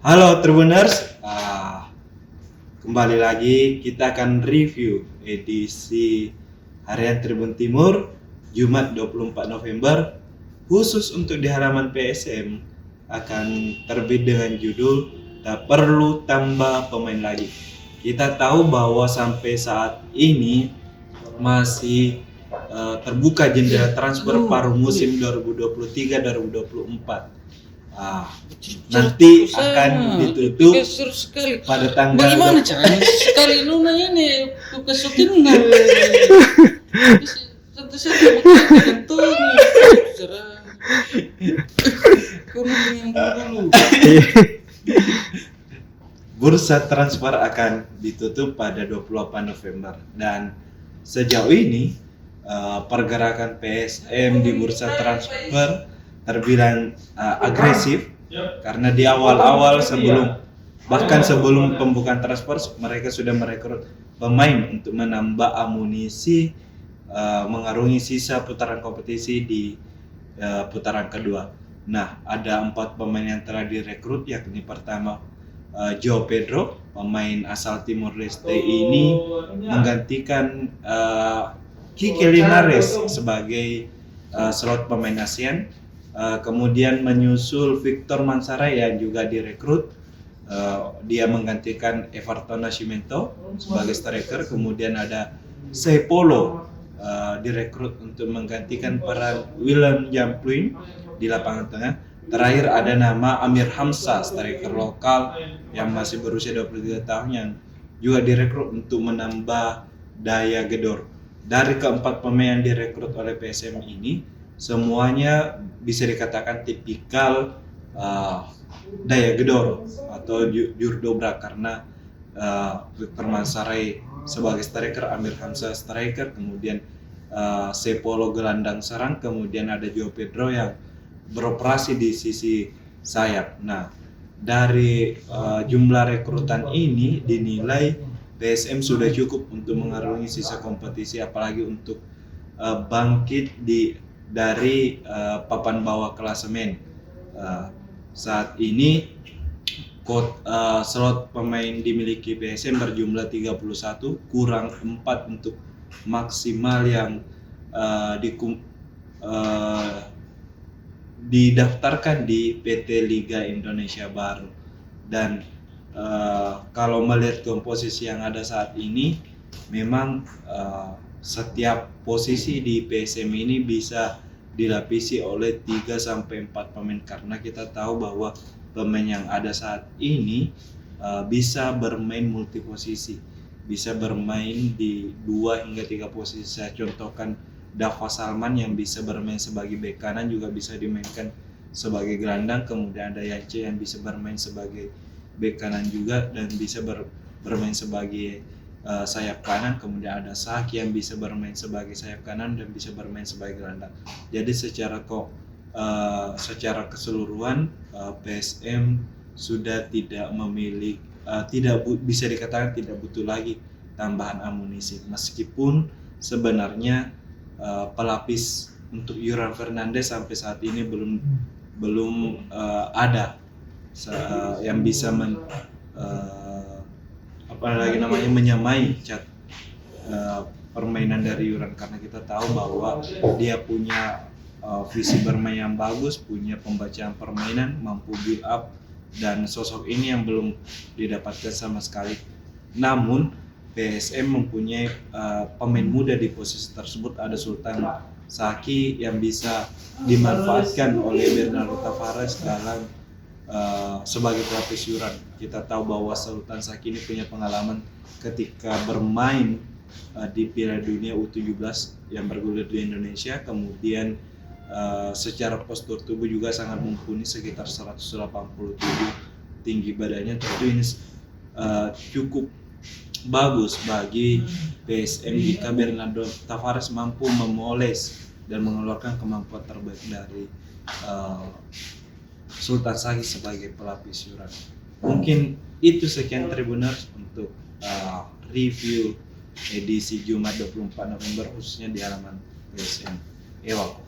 Halo Tribuners, kembali lagi kita akan review edisi Harian Tribun Timur Jumat 24 November khusus untuk di halaman PSM akan terbit dengan judul Tak Perlu Tambah Pemain Lagi. Kita tahu bahwa sampai saat ini masih terbuka jendela transfer paruh musim 2023-2024. Nanti akan ditutup pada tanggal. Bagaimana caranya sekali lu nanya nih kesukin nggak? Tentu saja tentu cerah. Kamu yang dulu. Bursa transfer akan ditutup pada 28 November dan sejauh ini pergerakan PSM di bursa transfer terbilang agresif karena di awal-awal bahkan sebelum pembukaan transfer mereka sudah merekrut pemain untuk menambah amunisi mengarungi sisa putaran kompetisi di putaran kedua. Nah, ada 4 pemain yang telah direkrut, yakni pertama João Pedro, pemain asal Timor Leste ini menggantikan Kike Linares sebagai slot pemain ASEAN. Kemudian menyusul Victor Mansara yang juga direkrut, dia menggantikan Everton Nascimento sebagai striker. Kemudian ada Seipolo direkrut untuk menggantikan peran Willem Jamplin di lapangan tengah. Terakhir ada nama Amir Hamzah, striker lokal yang masih berusia 23 tahun yang juga direkrut untuk menambah daya gedor. Dari keempat pemain yang direkrut oleh PSM ini, semuanya bisa dikatakan tipikal daya gedor atau jurdobrak karena Victor Mansara sebagai striker, Amir Hamzah striker, kemudian Seipolo gelandang serang, kemudian ada João Pedro yang beroperasi di sisi sayap. Nah, dari jumlah rekrutan ini dinilai PSM sudah cukup untuk mengarungi sisa kompetisi, apalagi untuk bangkit dari papan bawah klasemen. Saat ini slot pemain dimiliki PSM berjumlah 31, kurang 4 untuk maksimal yang didaftarkan di PT Liga Indonesia Baru. Dan kalau melihat komposisi yang ada saat ini, memang setiap posisi di PSM ini bisa dilapisi oleh 3-4 pemain karena kita tahu bahwa pemain yang ada saat ini bisa bermain multi posisi, bisa bermain di 2 hingga 3 posisi. Saya contohkan Dava Salman yang bisa bermain sebagai bek kanan, juga bisa dimainkan sebagai gelandang. Kemudian ada Yance yang bisa bermain sebagai bek kanan juga dan bisa bermain sebagai sayap kanan. Kemudian ada Saki yang bisa bermain sebagai sayap kanan dan bisa bermain sebagai gelandang. Jadi secara keseluruhan PSM sudah tidak memiliki bisa dikatakan tidak butuh lagi tambahan amunisi, meskipun sebenarnya pelapis untuk Jurgen Fernandes sampai saat ini belum ada yang bisa menyamai cat permainan dari Jurgen, karena kita tahu bahwa dia punya visi bermain yang bagus, punya pembacaan permainan, mampu build up, dan sosok ini yang belum didapatkan sama sekali. Namun PSM mempunyai pemain muda di posisi tersebut. Ada Sultan Saki yang bisa dimanfaatkan oleh Bernardo Tavares dalam sebagai pelapis Jurgen. Kita tahu bahwa Sultan Saki ini punya pengalaman ketika bermain di Piala Dunia U17 yang bergulir di Indonesia. Kemudian secara postur tubuh juga sangat mumpuni, sekitar 187 tinggi badannya. Tentu ini cukup bagus bagi PSM jika Bernardo Tavares mampu memoles dan mengeluarkan kemampuan terbaik dari Sultan Saki sebagai pelapis Jurgen. Mungkin itu sekian Tribuners untuk review edisi Jumat 24 November khususnya di halaman PSM. Ewak.